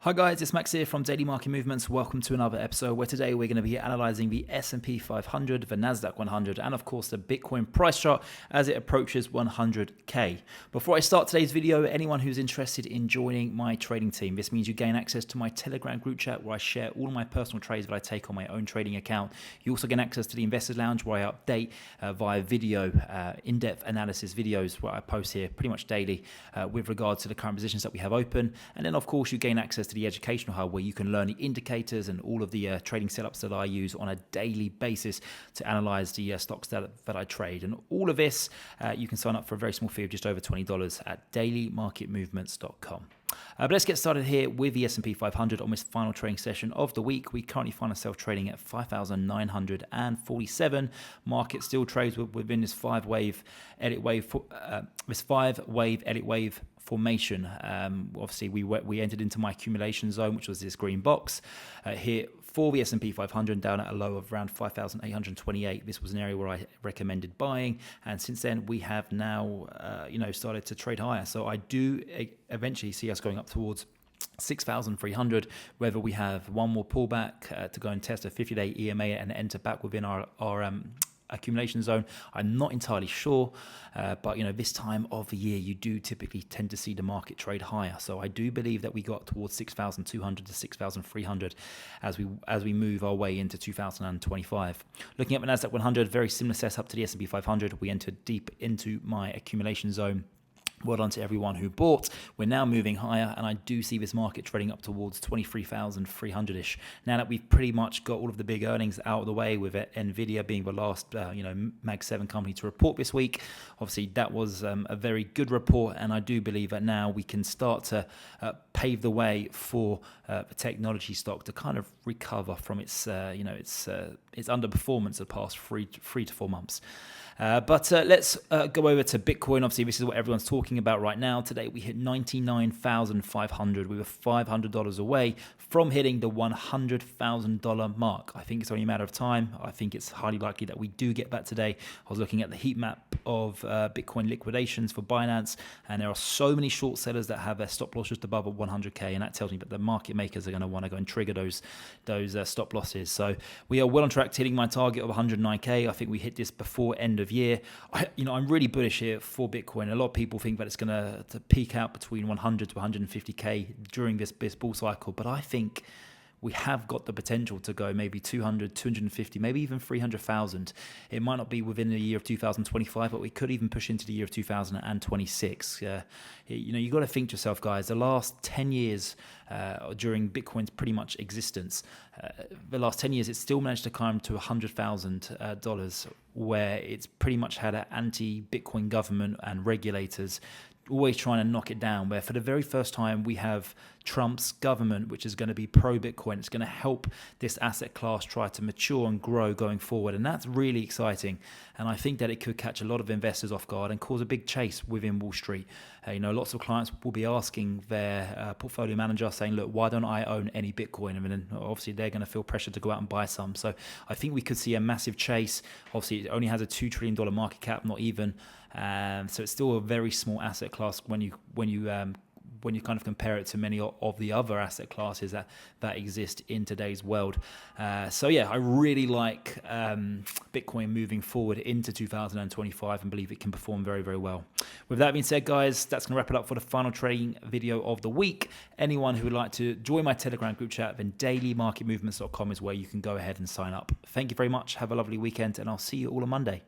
Hi guys, it's Max here from Daily Market Movements. Welcome to another episode where today we're going to be analyzing the S&P 500, the Nasdaq 100, and of course the Bitcoin price chart as it approaches 100k. Before I start today's video, anyone who's interested in joining my trading team, this means you gain access to my Telegram group chat where I share all of my personal trades that I take on my own trading account. You also gain access to the Investors Lounge where I update via video, in-depth analysis videos where I post here pretty much daily with regards to the current positions that we have open. And then of course you gain access to the Educational Hub where you can learn the indicators and all of the trading setups that I use on a daily basis to analyze the stocks that I trade. And all of this, you can sign up for a very small fee of just over $20 at dailymarketmovements.com. But let's get started here with the S&P 500 on this final trading session of the week. We currently find ourselves trading at 5,947. Market still trades within this five-wave edit wave formation. Obviously, we entered into my accumulation zone, which was this green box here for the S&P 500, down at a low of around 5,828. This was an area where I recommended buying, and since then we have now, started to trade higher. So I do eventually see us going up towards 6,300, whether we have one more pullback to go and test a 50-day EMA and enter back within our accumulation zone. I'm not entirely sure, but this time of the year you do typically tend to see the market trade higher. So I do believe that we got towards 6,200 to 6,300 as we move our way into 2025. Looking at the Nasdaq 100, very similar setup to the S&P 500. We entered deep into my accumulation zone. Well done to everyone who bought. We're now moving higher, and I do see this market trading up towards 23,300-ish. Now that we've pretty much got all of the big earnings out of the way, with Nvidia being the last, Mag 7 company to report this week. Obviously, that was a very good report, and I do believe that now we can start to pave the way for the technology stock to kind of recover from its underperformance the past three to 4 months. But let's go over to Bitcoin. Obviously, this is what everyone's talking about right now. Today, we hit 99,500. We were $500 away from hitting the $100,000 mark. I think it's only a matter of time. I think it's highly likely that we do get that today. I was looking at the heat map of Bitcoin liquidations for Binance, and there are so many short sellers that have their stop loss just above 100k, and that tells me that the market makers are going to want to go and trigger those stop losses. So we are well on track to hitting my target of 109k. I think we hit this before end of year. I'm really bullish here for Bitcoin. A lot of people think that it's going to peak out between 100 to 150k during this bull cycle, but I think we have got the potential to go maybe 200, 250, maybe even 300,000. It might not be within the year of 2025, but we could even push into the year of 2026. You got to think to yourself, guys, the last 10 years during Bitcoin's pretty much existence, the last 10 years, it's still managed to climb to $100,000, where it's pretty much had an anti-Bitcoin government and regulators always trying to knock it down, where for the very first time we have Trump's government, which is going to be pro-Bitcoin. It's going to help this asset class try to mature and grow going forward, and that's really exciting. And I think that it could catch a lot of investors off guard and cause a big chase within Wall Street. Lots of clients will be asking their portfolio manager, saying, look, why don't I own any Bitcoin? And then obviously they're going to feel pressure to go out and buy some. So I think we could see a massive chase. Obviously, it only has a $2 trillion market cap, not even. So it's still a very small asset class when you kind of compare it to many of the other asset classes that exist in today's world. I really like Bitcoin moving forward into 2025 and believe it can perform very, very well. With that being said, guys, that's going to wrap it up for the final trading video of the week. Anyone who would like to join my Telegram group chat, then dailymarketmovements.com is where you can go ahead and sign up. Thank you very much. Have a lovely weekend, and I'll see you all on Monday.